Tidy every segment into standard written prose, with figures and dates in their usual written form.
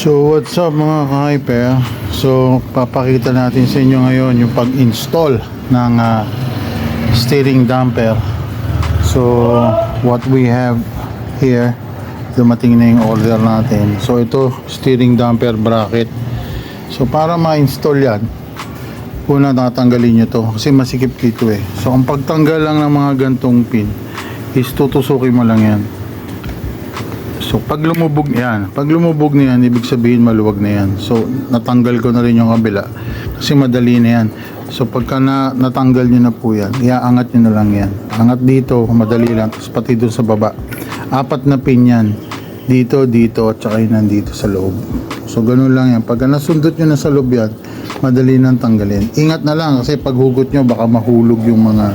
So what's up mga ka-hyper? So papakita natin sa inyo ngayon yung pag-install ng steering damper. So what we have here, dumating na yung order natin. So ito, steering damper bracket. So para ma-install yan, una tatanggalin nyo to kasi masikip dito eh. So ang pagtanggal lang ng mga gantong pin is tutusukin mo lang yan. So pag lumubog yan, ibig sabihin maluwag na yan. So natanggal ko na rin yung kabila kasi madali na yan. So pagka natanggal nyo na po yan, iaangat nyo na lang yan. Angat dito, madali lang. Tapos pati doon sa baba, 4 na pin yan. Dito, at saka yun nandito sa loob. So ganun lang yan. Pagka nasundot nyo na sa loob yan, madali nang tanggalin. Ingat na lang kasi pag hugot nyo, baka mahulog yung mga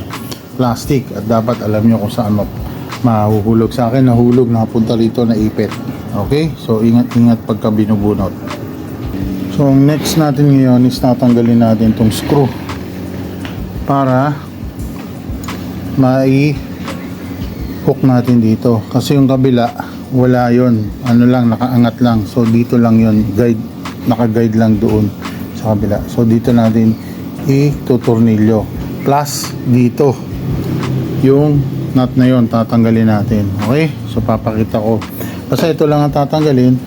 plastic. At dapat alam nyo kung saan mahuhulog. Sa akin nahulog, nakapunta rito, naipit. Okay, so ingat pagka binubunot. So ang next natin ngayon is tatanggalin natin tong screw para hook natin dito kasi yung kabila wala yon, ano lang, nakaangat lang. So dito lang yon, naka-guide lang doon sa kabila. So dito natin itutornilyo plus dito yung nut na yon, tatanggalin natin. Okay, so papakita ko kasi ito lang ang tatanggalin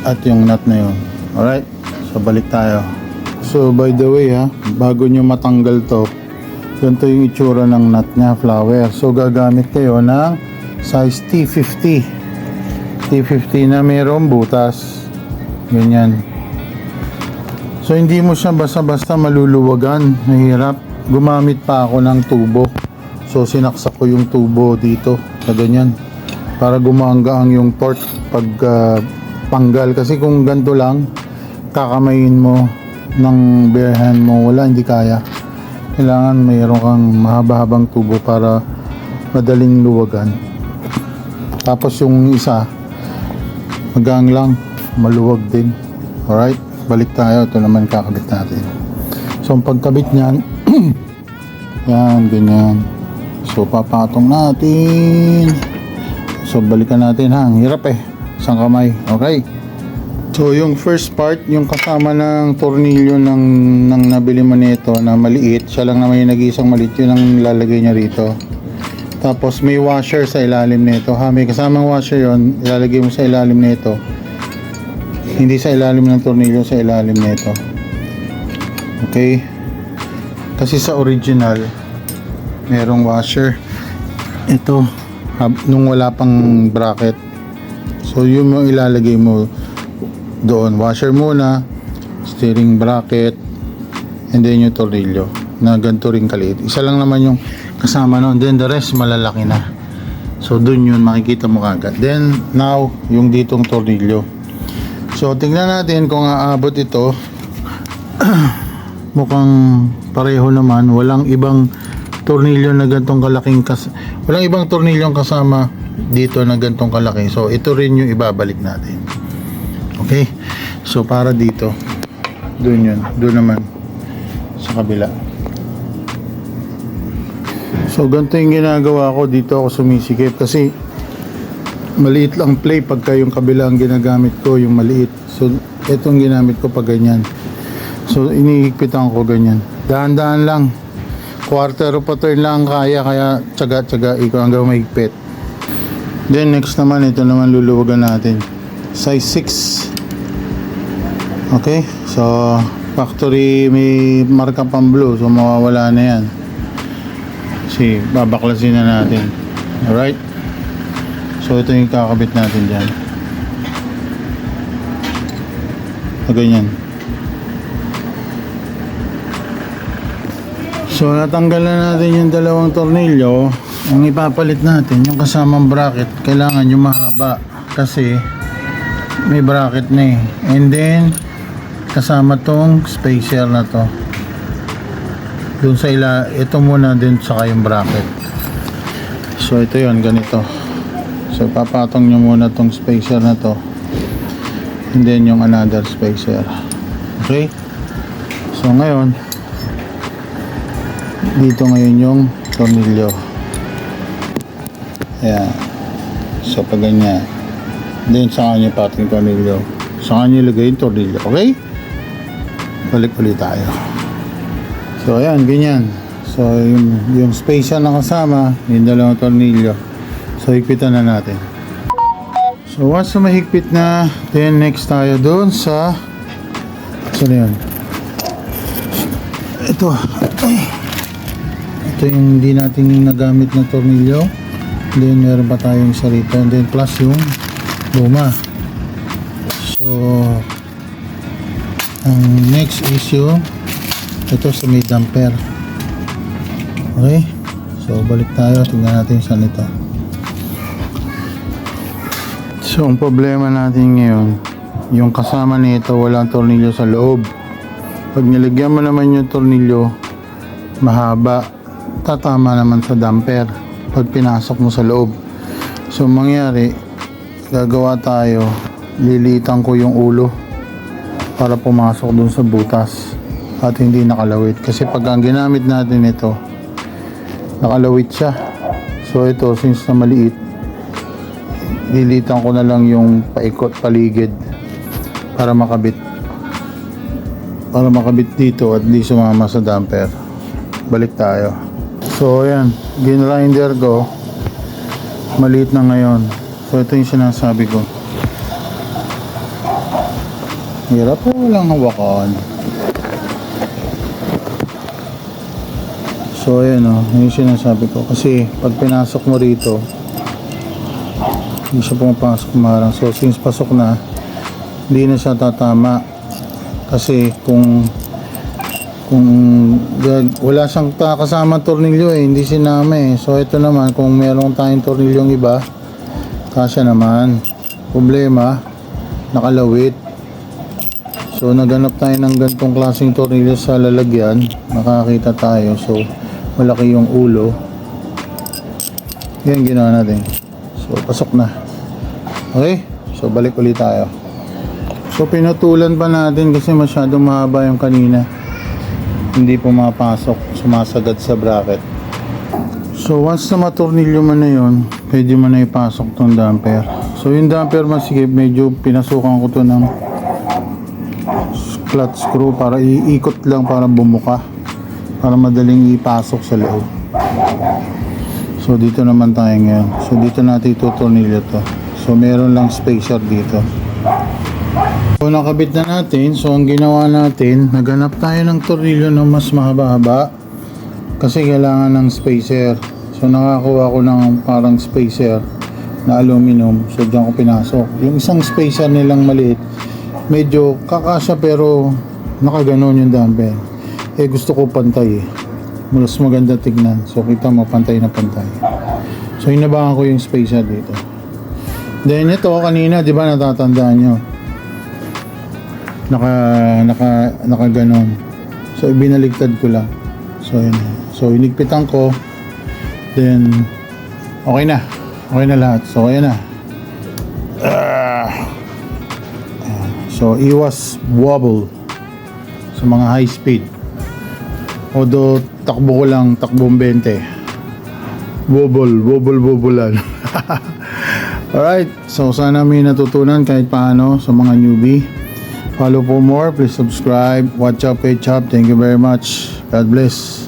at yung nut na yon. Alright, so balik tayo. So by the way bago nyo matanggal to, ganito yung itsura ng nut nya, flower. So gagamit kayo ng size T50 na mayroong butas ganyan. So hindi mo siya basta-basta maluluwagan, mahirap. Gumamit pa ako ng tubo. So sinaksak ko yung tubo dito sa ganyan para gumaang yung torque pag panggal. Kasi kung ganito lang kakamayin mo ng bare hand mo, wala, hindi kaya. Kailangan mayroon kang mahaba-habang tubo para madaling luwagan. Tapos yung isa magang lang, maluwag din. Alright, balik tayo. Ito naman kakabit natin. So ang pagkabit nyan yan, ganyan. So papatong natin. So balikan natin ang hirap isang kamay. Okay. So yung first part, yung kasama ng tornilyo ng nabili mo nito na maliit, siya lang naman yung nag-iisang maliit, yun ang ilalagay niya rito. Tapos may washer sa ilalim nito may kasamang washer yon, ilalagay mo sa ilalim nito. Hindi sa ilalim ng tornilyo, sa ilalim nito. Okay. Kasi sa original merong washer ito nung wala pang bracket. So yun mo ilalagay mo doon, washer muna, steering bracket, and then yung tornilyo na ganito rin kaliit. Isa lang naman yung kasama nun, then the rest malalaki na. So dun yun makikita mo kagad. Then now yung ditong tornilyo. So tingnan natin kung aabot ito. Mukhang pareho naman, walang ibang tornilyo na gantong kalaking walang ibang tornilyong kasama dito na gantong kalaki. So ito rin yung ibabalik natin. Okay, so para dito doon yun, doon naman sa kabila. So ganito yung ginagawa ko dito, ako sumisikip kasi maliit lang play pagka yung kabila ang ginagamit ko, yung maliit. So itong ginamit ko pag ganyan. So inihigpitan ko ganyan, dahan-dahan lang, quarter of a turn lang kaya tsaga ikaw hanggang mahigpit. Then next naman, ito naman luluwagan natin, size 6. Okay, so factory may marka pang blue, so mawawala na yan. See, babaklasin na natin. Alright, so ito yung kakabit natin dyan na ganyan. So natanggal na natin yung dalawang tornilyo. Ang ipapalit natin yung kasamang bracket, kailangan yung mahaba kasi may bracket na and then kasama tong spacer na to dun sa ito muna din saka yung bracket. So ito yon, ganito. So papatong nyo muna tong spacer na to and then yung another spacer. Okay, so ngayon dito ngayon yung tornilyo. Ayan. So pag ganyan, then sa kanya pating tornilyo. Saka nyo ilagay yung tornilyo. Okay? Balik ulit tayo. So ayan, ganyan. So yung spacer na kasama, yung dalawang tornilyo. So higpitan na natin. So once na mahigpit na, then next tayo doon sa yun. Ito yung hindi natin nagamit na tornilyo. Then meron pa tayong isa rito. And then plus yung luma. So ang next issue, ito sa may damper. Okay, so balik tayo, tingnan natin saan ito. So ang problema natin ngayon, yung kasama nito walang tornilyo sa loob. Pag nilagyan mo naman yung tornilyo mahaba, tatama naman sa damper pag pinasok mo sa loob. So mangyari, gagawa tayo, lilitan ko yung ulo para pumasok dun sa butas at hindi nakalawit. Kasi pag ang ginamit natin ito, nakalawit siya. So ito, since na maliit, lilitan ko na lang yung paikot paligid para makabit dito at di sumama sa damper. Balik tayo. So ayan, ginrinder ko, maliit na ngayon. So ito yung sinasabi ko, hirap po walang hawakan. So ayan o, yung sinasabi ko, kasi pag pinasok mo rito, hindi siya pumapasok kumarang. So since pasok na, hindi na siya tatama. Kasi kung wala siyang kasama tornilyo hindi sinama So ito naman, kung meron tayong tornilyong iba, kasya naman. Problema, nakalawit. So naganap tayo ng ganitong klaseng tornilyo sa lalagyan, makakita tayo. So malaki yung ulo. Yan ginawa natin. So pasok na. Okay, so balik ulit tayo. So pinutulan pa natin kasi masyadong mahaba yung kanina, hindi pumapasok, sumasagad sa bracket. So once na matornilyo mo na yun, pwede mo na ipasok tong damper. So yung damper masikip, medyo pinasukan ko to ng flat screw para iikot lang, para bumuka, para madaling ipasok sa loob. So dito naman tayo ngayon. So dito natin itutornilyo to. So meron lang spacer dito. So nakabit na natin. So ang ginawa natin, naghanap tayo ng tornilyo na mas mahaba-haba kasi kailangan ng spacer. So nakakuha ko ng parang spacer na aluminum. So diyan ko pinasok. Yung isang spacer nilang maliit, medyo kakasya pero nakaganon yung damper. Gusto ko pantay mas maganda tignan. So kita mo, pantay na pantay. So inabangan ko yung spacer dito. Then ito kanina, di ba natatandaan nyo, naka ganon. So ibinaligtad ko lang. So yun. So inigpitan ko. Then okay na lahat. So ayan na. So iwas wobble sa mga high speed. Although takbo ko lang, takbong 20. Wobble-wobble-wobblean. Alright, so sana may natutunan kahit paano sa mga newbie. Follow for more, please subscribe. Watch out, page up. Thank you very much. God bless.